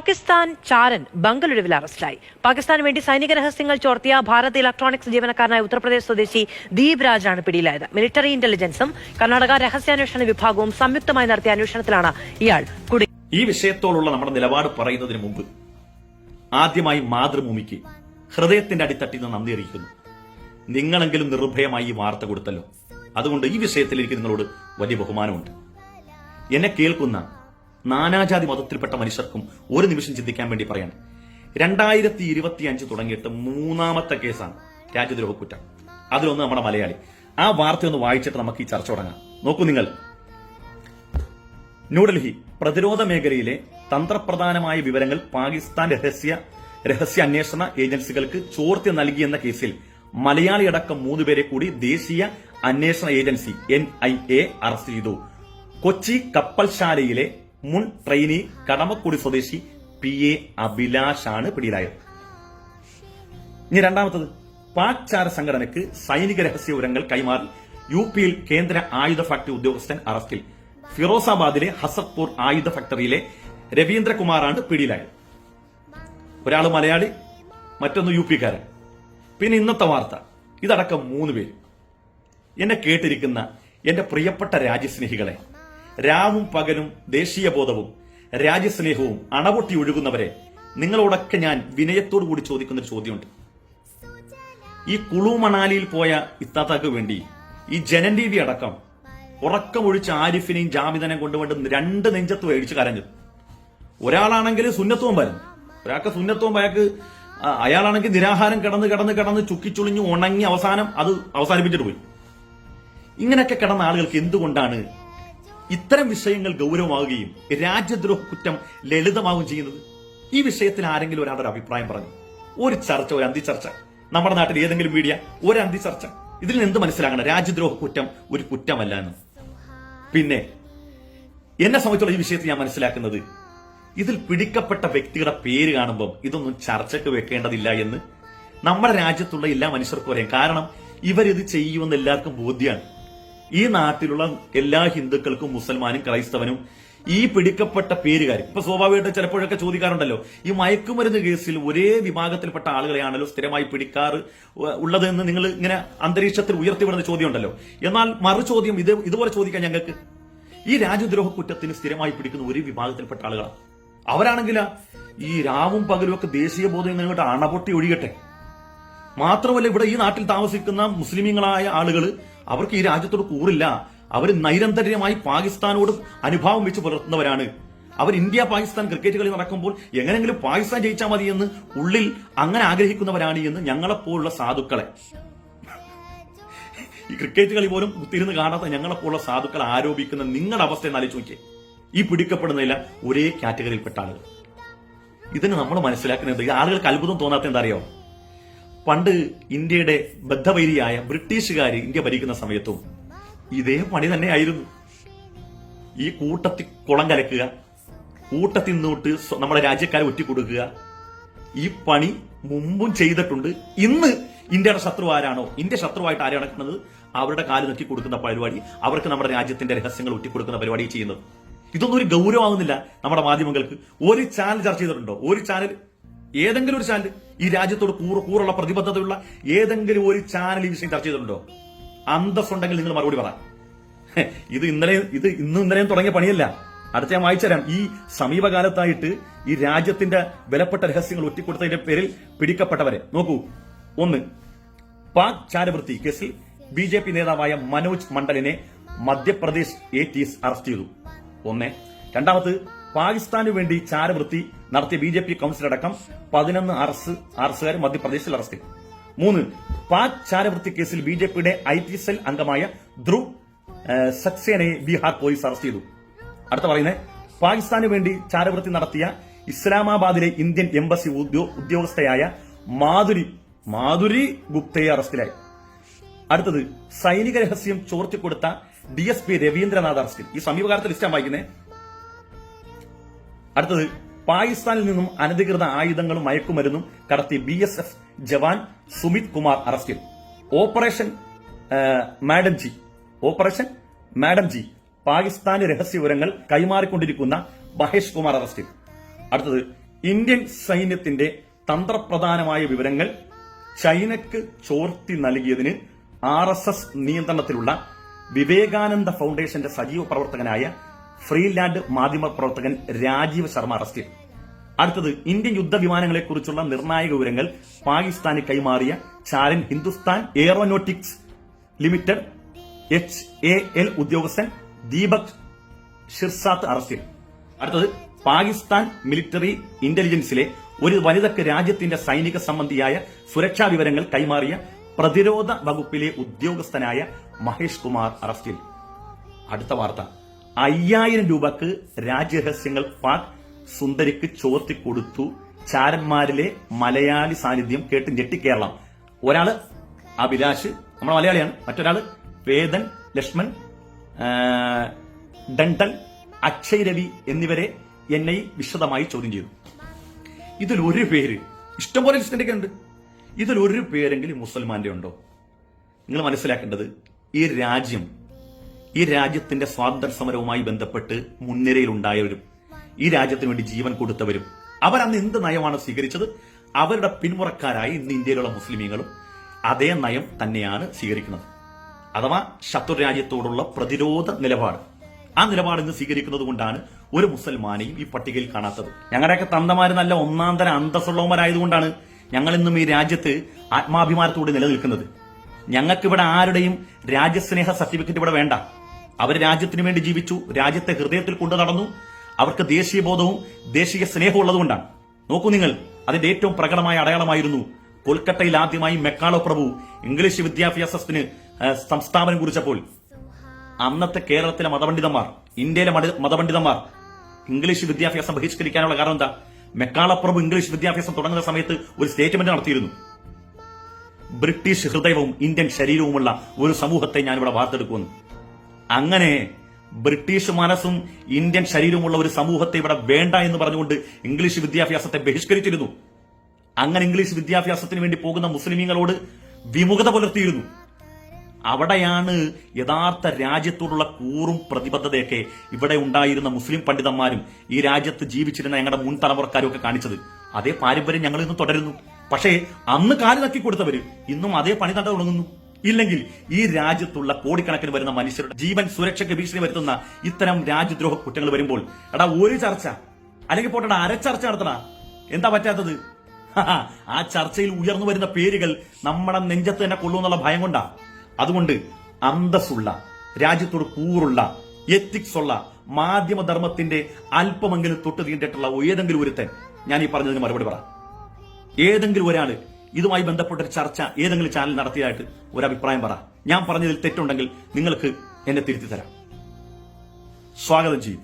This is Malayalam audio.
പാകിസ്ഥാൻ ചാരൻ ബംഗളൂരുവിൽ അറസ്റ്റിലായി. പാകിസ്ഥാന് വേണ്ടി സൈനിക രഹസ്യങ്ങൾ ചോർത്തിയ ഭാരത് ഇലക്ട്രോണിക്സ് ജീവനക്കാരനായ ഉത്തർപ്രദേശ് സ്വദേശി ദീപ് രാജാണ് പിടിയിലായത്. മിലിറ്ററി ഇന്റലിജൻസും കർണാടക രഹസ്യാന്വേഷണ വിഭാഗവും സംയുക്തമായി നടത്തിയ അന്വേഷണത്തിലാണ് ഇയാൾ കുടുങ്ങി. ഈ വിഷയത്തോടുള്ള നമ്മുടെ നിലപാട് പറയുന്നതിന് മുമ്പ് ആദ്യമായി മാതൃഭൂമിക്ക് ഹൃദയത്തിന്റെ അടിത്തട്ടിൽ നിന്ന് നന്ദി അറിയിക്കുന്നു. നിങ്ങളെങ്കിലും നിർഭയമായി ഈ വാർത്ത കൊടുത്തല്ലോ. അതുകൊണ്ട് ഈ വിഷയത്തിൽ എനിക്ക് നിങ്ങളോട് വലിയ ബഹുമാനമുണ്ട്. എന്നെ കേൾക്കുന്ന നാനാജാതി മതത്തിൽപ്പെട്ട മനുഷ്യർക്കും ഒരു നിമിഷം ചിന്തിക്കാൻ വേണ്ടി പറയാണ്. 2025 തുടങ്ങിയിട്ട് 3ാമത്തെ കേസാണ് രാജ്യദ്രോഹ കുറ്റം. അതിലൊന്ന് നമ്മുടെ മലയാളി. ആ വാർത്തയൊന്ന് വായിച്ചിട്ട് നമുക്ക് ഈ ചർച്ച തുടങ്ങാം. നോക്കൂ നിങ്ങൾ. ന്യൂഡൽഹി പ്രതിരോധ മേഖലയിലെ തന്ത്രപ്രധാനമായ വിവരങ്ങൾ പാകിസ്ഥാൻ രഹസ്യ അന്വേഷണ ഏജൻസികൾക്ക് ചോർത്തി നൽകിയെന്ന കേസിൽ മലയാളിയടക്കം 3 പേരെ കൂടി ദേശീയ അന്വേഷണ ഏജൻസി NIA അറസ്റ്റ് ചെയ്തു. കൊച്ചി കപ്പൽശാലയിലെ മുൻ ട്രെയിനി കടമക്കുടി സ്വദേശി PA അഭിലാഷാണ് പിടിയിലായത്. ഇനി രണ്ടാമത്തത്, പാക് ചാര സംഘടനയ്ക്ക് സൈനിക രഹസ്യ വിവരങ്ങൾ കൈമാറി UPയിൽ കേന്ദ്ര ആയുധ ഫാക്ടറി ഉദ്യോഗസ്ഥൻ അറസ്റ്റിൽ. ഫിറോസാബാദിലെ ഹസത്പൂർ ആയുധ ഫാക്ടറിയിലെ രവീന്ദ്രകുമാറാണ് പിടിയിലായത്. ഒരാള് മലയാളി, മറ്റൊന്ന് UPക്കാരൻ. പിന്നെ ഇന്നത്തെ വാർത്ത, ഇതടക്കം 3 പേര്. എന്നെ കേട്ടിരിക്കുന്ന എന്റെ പ്രിയപ്പെട്ട രാജ്യസ്നേഹികളെ, രാവും പകലും ദേശീയ ബോധവും രാജ്യസ്നേഹവും അണപൊട്ടി ഒഴുകുന്നവരെ, നിങ്ങളോടൊക്കെ ഞാൻ വിനയത്തോടു കൂടി ചോദിക്കുന്ന ഒരു ചോദ്യമുണ്ട്. ഈ കുളു മണാലിയിൽ പോയ ഇത്താത്താക്ക് വേണ്ടി ഈ ജനൻ TV അടക്കം ഉറക്കമൊഴിച്ച് ആരിഫിനെയും ജാമിദനെയും കൊണ്ടുകൊണ്ട് 2 നെഞ്ചത്ത് മേടിച്ച് കരഞ്ഞു. ഒരാളാണെങ്കിൽ സുന്നത്തും വരുന്നു, ഒരാൾക്ക് സുന്നത്തും അയാളാണെങ്കിൽ നിരാഹാരം കിടന്ന് ചുക്കിച്ചുളിഞ്ഞു ഉണങ്ങി അവസാനം അത് അവസാനിപ്പിച്ചിട്ട് പോയി. ഇങ്ങനെയൊക്കെ കിടന്ന ആളുകൾക്ക് എന്തുകൊണ്ടാണ് ഇത്തരം വിഷയങ്ങൾ ഗൗരവമാവുകയും രാജ്യദ്രോഹ കുറ്റം ലളിതമാവുകയും ചെയ്യുന്നത്? ഈ വിഷയത്തിൽ ആരെങ്കിലും ഒരാളുടെ അഭിപ്രായം പറഞ്ഞു? ഒരു ചർച്ച, ഒരു അന്തിച്ചർച്ച, നമ്മുടെ നാട്ടിൽ ഏതെങ്കിലും മീഡിയ ഒരു അന്തിച്ചർച്ച. ഇതിൽ നിന്ന് എന്ത് മനസ്സിലാക്കണം? രാജ്യദ്രോഹ കുറ്റം ഒരു കുറ്റമല്ല എന്ന്. പിന്നെ എന്നെ സംബന്ധിച്ചുള്ള ഈ വിഷയത്തിൽ ഞാൻ മനസ്സിലാക്കുന്നത്, ഇതിൽ പിടിക്കപ്പെട്ട വ്യക്തിയുടെ പേര് കാണുമ്പോൾ ഇതൊന്നും ചർച്ചയ്ക്ക് വെക്കേണ്ടതില്ല എന്ന് നമ്മുടെ രാജ്യത്തുള്ള എല്ലാ മനുഷ്യർക്കും അറിയാം. കാരണം ഇവരിത് ചെയ്യുമെന്ന് എല്ലാവർക്കും ബോധ്യമാണ്. ഈ നാട്ടിലുള്ള എല്ലാ ഹിന്ദുക്കൾക്കും മുസൽമാനും ക്രൈസ്തവനും ഈ പിടിക്കപ്പെട്ട പേരുകാർ ഇപ്പൊ സ്വാഭാവികമായിട്ട് ചിലപ്പോഴൊക്കെ ചോദിക്കാറുണ്ടല്ലോ, ഈ മയക്കുമരുന്ന് കേസിൽ ഒരേ വിഭാഗത്തിൽപ്പെട്ട ആളുകളെയാണല്ലോ സ്ഥിരമായി പിടിക്കാറ് ഉള്ളതെന്ന് നിങ്ങൾ ഇങ്ങനെ അന്തരീക്ഷത്തിൽ ഉയർത്തിവിടുന്ന ചോദ്യം ഉണ്ടല്ലോ. എന്നാൽ മറു ചോദ്യം ഇതുപോലെ ചോദിക്കാൻ ഞങ്ങൾക്ക്, ഈ രാജ്യദ്രോഹ കുറ്റത്തിന് സ്ഥിരമായി പിടിക്കുന്ന ഒരു വിഭാഗത്തിൽപ്പെട്ട ആളുകളാണ്. അവരാണെങ്കിൽ ഈ രാവും പകലും ഒക്കെ ദേശീയ ബോധം നിങ്ങളുടെ അണപൊട്ടി ഒഴിയട്ടെ. മാത്രമല്ല, ഇവിടെ ഈ നാട്ടിൽ താമസിക്കുന്ന മുസ്ലിമീങ്ങളായ ആളുകൾ, അവർക്ക് ഈ രാജ്യത്തോട് കൂറില്ല. അവർ നൈരന്തര്യമായി പാകിസ്ഥാനോട് അനുഭാവം വെച്ച് പുലർത്തുന്നവരാണ്. അവർ ഇന്ത്യ പാകിസ്ഥാൻ ക്രിക്കറ്റ് കളി നടക്കുമ്പോൾ എങ്ങനെങ്കിലും പാകിസ്ഥാൻ ജയിച്ചാൽ മതി എന്ന് ഉള്ളിൽ അങ്ങനെ ആഗ്രഹിക്കുന്നവരാണ് എന്ന് ഞങ്ങളെപ്പോലുള്ള സാധുക്കളെ, ഈ ക്രിക്കറ്റ് കളി പോലും കുത്തിരുന്ന് കാണാത്ത ഞങ്ങളെപ്പോലുള്ള സാധുക്കൾ ആരോപിക്കുന്ന നിങ്ങളുടെ അവസ്ഥ എന്ന് ആലോചിച്ച് നോക്കിയേ. ഈ പിടിക്കപ്പെടുന്നില്ല ഒരേ കാറ്റഗറിയിൽപ്പെട്ട ആളുകൾ. ഇതിന് നമ്മൾ മനസ്സിലാക്കുന്നത്, ഈ ആളുകൾക്ക് അത്ഭുതം തോന്നാത്ത എന്താ അറിയോ? പണ്ട് ഇന്ത്യയുടെ ബദ്ധവൈരിയായ ബ്രിട്ടീഷുകാർ ഇന്ത്യ ഭരിക്കുന്ന സമയത്തും ഇതേ പണി തന്നെയായിരുന്നു. ഈ കൂട്ടത്തിൽ കുളം കലക്കുക, കൂട്ടത്തിൽ നിന്നോട്ട് നമ്മുടെ രാജ്യക്കാരെ ഒറ്റിക്കൊടുക്കുക. ഈ പണി മുമ്പും ചെയ്തിട്ടുണ്ട്. ഇന്ന് ഇന്ത്യയുടെ ശത്രു ആരാണോ, ഇന്ത്യ ശത്രുവായിട്ട് ആരെ നടക്കുന്നത്, അവരുടെ കാല് നോക്കി കൊടുക്കുന്ന പരിപാടി, അവർക്ക് നമ്മുടെ രാജ്യത്തിന്റെ രഹസ്യങ്ങൾ ഒറ്റിക്കൊടുക്കുന്ന പരിപാടി ചെയ്യുന്നത്. ഇതൊന്നും ഒരു ഗൗരവമാകുന്നില്ല നമ്മുടെ മാധ്യമങ്ങൾക്ക്. ഒരു ചാനൽ ചർച്ച ചെയ്തിട്ടുണ്ടോ? ഒരു ചാനൽ, ഏതെങ്കിലും ഒരു ചാനൽ, ഈ രാജ്യത്തോട് കൂറുള്ള പ്രതിബദ്ധതയുള്ള ഏതെങ്കിലും ഒരു ചാനൽ ഈ വിഷയം ചർച്ച ചെയ്തിട്ടുണ്ടോ? അന്തസ്സുണ്ടെങ്കിൽ നിങ്ങൾ മറുപടി പറ. ഇത് ഇന്നും ഇന്നലെയും തുടങ്ങിയ പണിയല്ല. അടുത്ത ഞാൻ വായിച്ചുതരാം. ഈ സമീപകാലത്തായിട്ട് ഈ രാജ്യത്തിന്റെ വിലപ്പെട്ട രഹസ്യങ്ങൾ ഒറ്റിക്കൊടുത്തതിന്റെ പേരിൽ പിടിക്കപ്പെട്ടവരെ നോക്കൂ. 1, പാക് ചാരവൃത്തി കേസിൽ BJP നേതാവായ മനോജ് മണ്ഡലിനെ മധ്യപ്രദേശ് ATS അറസ്റ്റ് ചെയ്തു. 1. രണ്ടാമത്, പാകിസ്ഥാനു വേണ്ടി ചാരവൃത്തി നടത്തിയ BJP കൌൺസിലടക്കം 11 അറസ്റ്റുകാർ മധ്യപ്രദേശിൽ അറസ്റ്റ്. 3. പാക് ചാരവൃത്തി കേസിൽ BJPയുടെ IT സെൽ അംഗമായ ധ്രുവ് സക്സേനയെ ബീഹാർ പോലീസ് അറസ്റ്റ് ചെയ്തു. അടുത്ത പറയുന്നത്, പാകിസ്ഥാനു വേണ്ടി ചാരവൃത്തി നടത്തിയ ഇസ്ലാമാബാദിലെ ഇന്ത്യൻ എംബസി ഉദ്യോഗസ്ഥയായ മാധുരി ഗുപ്തയെ അറസ്റ്റിലായി. അടുത്തത്, സൈനിക രഹസ്യം ചോർത്തിക്കൊടുത്ത DSP രവീന്ദ്രനാഥ് അറസ്റ്റിൽ. ഈ സമീപകാലത്തെ ലിസ്റ്റാണ് വായിക്കുന്നത്. അടുത്തത്, പാകിസ്ഥാനിൽ നിന്നും അനധികൃത ആയുധങ്ങളും മയക്കുമരുന്നും കടത്തി BSF ജവാൻ സുമിത് കുമാർ അറസ്റ്റിൽ. ഓപ്പറേഷൻ മാഡം ജി പാകിസ്ഥാന് രഹസ്യ വിവരങ്ങൾ കൈമാറിക്കൊണ്ടിരിക്കുന്ന മഹേഷ് കുമാർ അറസ്റ്റിൽ. അടുത്തത്, ഇന്ത്യൻ സൈന്യത്തിന്റെ തന്ത്രപ്രധാനമായ വിവരങ്ങൾ ചൈനയ്ക്ക് ചോർത്തി നൽകിയതിന് RSS നിയന്ത്രണത്തിലുള്ള വിവേകാനന്ദ ഫൗണ്ടേഷന്റെ സജീവ പ്രവർത്തകനായ ഫ്രീലാൻഡ് മാധ്യമ പ്രവർത്തകൻ രാജീവ് ശർമ്മ അറസ്റ്റിൽ. അടുത്തത്, ഇന്ത്യൻ യുദ്ധവിമാനങ്ങളെക്കുറിച്ചുള്ള നിർണായക വിവരങ്ങൾ പാകിസ്ഥാന് കൈമാറിയ ചാരൻ ഹിന്ദുസ്ഥാൻ എയറോനോട്ടിക്സ് ലിമിറ്റഡ് HAL ഉദ്യോഗസ്ഥൻ ദീപക് ഷിർസാത്ത് അറസ്റ്റിൽ. അടുത്തത്, പാകിസ്ഥാൻ മിലിറ്ററി ഇന്റലിജൻസിലെ ഒരു വനിതയ്ക്ക് രാജ്യത്തിന്റെ സൈനിക സംബന്ധിയായ സുരക്ഷാ വിവരങ്ങൾ കൈമാറിയ പ്രതിരോധ വകുപ്പിലെ ഉദ്യോഗസ്ഥനായ മഹേഷ് കുമാർ അറസ്റ്റിൽ. അടുത്ത വാർത്ത, 5000 രൂപക്ക് രാജ്യരഹസ്യങ്ങൾ പാക് സുന്ദരിക്ക് ചോർത്തിക്കൊടുത്തു. ചാരന്മാരിലെ മലയാളി സാന്നിധ്യം കേട്ട് ഞെട്ടി കേരളം. ഒരാള് അഭിലാഷ്, നമ്മുടെ മലയാളിയാണ്. മറ്റൊരാള് വേദൻ ലക്ഷ്മൺ, ഡണ്ടൽ, അക്ഷയ് രവി എന്നിവരെ NI വിശദമായി ചോദ്യം ചെയ്തു. ഇതിലൊരു പേര്, ഇഷ്ടംപോലെ ലിസ്റ്റിന്റെ ഉണ്ട്, ഇതിലൊരു പേരെങ്കിലും മുസൽമാന്റെ ഉണ്ടോ? നിങ്ങൾ മനസ്സിലാക്കേണ്ടത്, ഈ രാജ്യത്തിന്റെ സ്വാതന്ത്ര്യ സമരവുമായി ബന്ധപ്പെട്ട് മുൻനിരയിലുണ്ടായവരും ഈ രാജ്യത്തിന് വേണ്ടി ജീവൻ കൊടുത്തവരും അവരന്ന് എന്ത് നയമാണ് സ്വീകരിച്ചത്? അവരുടെ പിന്മുറക്കാരായി ഇന്ന് ഇന്ത്യയിലുള്ള മുസ്ലിമീങ്ങളും അതേ നയം തന്നെയാണ് സ്വീകരിക്കുന്നത്. അഥവാ ശത്രു രാജ്യത്തോടുള്ള പ്രതിരോധ നിലപാട്, ആ നിലപാട് ഇന്ന് സ്വീകരിക്കുന്നത് കൊണ്ടാണ് ഒരു മുസൽമാനെയും ഈ പട്ടികയിൽ കാണാത്തത്. ഞങ്ങളുടെയൊക്കെ തന്തമാര് നല്ല ഒന്നാം തരം അന്തസ്സുള്ളവന്മാരായതുകൊണ്ടാണ് ഞങ്ങൾ ഇന്നും ഈ രാജ്യത്ത് ആത്മാഭിമാനത്തോടെ നിലനിൽക്കുന്നത്. ഞങ്ങൾക്കിവിടെ ആരുടെയും രാജ്യസ്നേഹ സർട്ടിഫിക്കറ്റ് ഇവിടെ വേണ്ട. അവർ രാജ്യത്തിന് വേണ്ടി ജീവിച്ചു, രാജ്യത്തെ ഹൃദയത്തിൽ കൊണ്ടു നടന്നു. അവർക്ക് ദേശീയ ബോധവും ദേശീയ സ്നേഹവും ഉള്ളതുകൊണ്ടാണ്. നോക്കൂ നിങ്ങൾ, അതിന്റെ ഏറ്റവും പ്രകടമായ അടയാളമായിരുന്നു കൊൽക്കത്തയിൽ ആദ്യമായി മെക്കാളോ പ്രഭു ഇംഗ്ലീഷ് വിദ്യാഭ്യാസത്തിന് സംസ്ഥാപനം കുറിച്ചപ്പോൾ അന്നത്തെ കേരളത്തിലെ മതപണ്ഡിതന്മാർ, ഇന്ത്യയിലെ മതപണ്ഡിതന്മാർ ഇംഗ്ലീഷ് വിദ്യാഭ്യാസം ബഹിഷ്കരിക്കാനുള്ള കാരണം എന്താ? മെക്കാളോ പ്രഭു ഇംഗ്ലീഷ് വിദ്യാഭ്യാസം തുടങ്ങുന്ന സമയത്ത് ഒരു സ്റ്റേറ്റ്മെന്റ് നടത്തിയിരുന്നു. ബ്രിട്ടീഷ് ഹൃദയവും ഇന്ത്യൻ ശരീരവുമുള്ള ഒരു സമൂഹത്തെ ഞാനിവിടെ വാർത്തെടുക്കുമെന്ന്. അങ്ങനെ ബ്രിട്ടീഷ് മനസ്സും ഇന്ത്യൻ ശരീരവുമുള്ള ഒരു സമൂഹത്തെ ഇവിടെ വേണ്ട എന്ന് പറഞ്ഞുകൊണ്ട് ഇംഗ്ലീഷ് വിദ്യാഭ്യാസത്തെ ബഹിഷ്കരിച്ചിരുന്നു. അങ്ങനെ ഇംഗ്ലീഷ് വിദ്യാഭ്യാസത്തിന് വേണ്ടി പോകുന്ന മുസ്ലിമീങ്ങളോട് വിമുഖത പുലർത്തിയിരുന്നു. അവിടെയാണ് യഥാർത്ഥ രാജ്യത്തോടുള്ള കൂറും പ്രതിബദ്ധതയൊക്കെ ഇവിടെ ഉണ്ടായിരുന്ന മുസ്ലിം പണ്ഡിതന്മാരും ഈ രാജ്യത്ത് ജീവിച്ചിരുന്ന ഞങ്ങളുടെ മുൻ തലമുറക്കാരും ഒക്കെ കാണിച്ചത്. അതേ പാരമ്പര്യം ഞങ്ങൾ ഇന്ന് തുടരുന്നു. പക്ഷേ അന്ന് കാല് നക്കി കൊടുത്തവര് ഇന്നും അതേ പണി തണ്ട തുടങ്ങുന്നു. ഇല്ലെങ്കിൽ ഈ രാജ്യത്തുള്ള കോടിക്കണക്കിന് വരുന്ന മനുഷ്യരുടെ ജീവൻ സുരക്ഷയ്ക്ക് ഭീഷണി വരുത്തുന്ന ഇത്തരം രാജ്യദ്രോഹ കുറ്റങ്ങൾ വരുമ്പോൾ എടാ ഒരു ചർച്ച അല്ലെങ്കിൽ പോട്ടെടാ അരച്ചർച്ച നടത്തടാ. എന്താ പറ്റാത്തത്? ആ ചർച്ചയിൽ ഉയർന്നു വരുന്ന പേരുകൾ നമ്മുടെ നെഞ്ചത്ത് തന്നെ കൊള്ളുമെന്നുള്ള ഭയം കൊണ്ടാ. അതുകൊണ്ട് അന്തസ്സുള്ള, രാജ്യത്തോട് കൂറുള്ള, എത്തിക്സ് ഉള്ള, മാധ്യമധർമ്മത്തിന്റെ അല്പമെങ്കിലും തൊട്ട് തീണ്ടിട്ടുള്ള ഏതെങ്കിലും ഒരുത്തൻ ഞാൻ ഈ പറഞ്ഞതിന് മറുപടി പറ. ഏതെങ്കിലും ഒരാള് ഇതുമായി ബന്ധപ്പെട്ട ഒരു ചർച്ച ഏതെങ്കിലും ചാനൽ നടത്തിയതായിട്ട് ഒരു അഭിപ്രായം പറ. ഞാൻ പറഞ്ഞതിൽ തെറ്റുണ്ടെങ്കിൽ നിങ്ങൾക്ക് എന്നെ തിരുത്തി തരാം. സ്വാഗതം ചെയ്യും.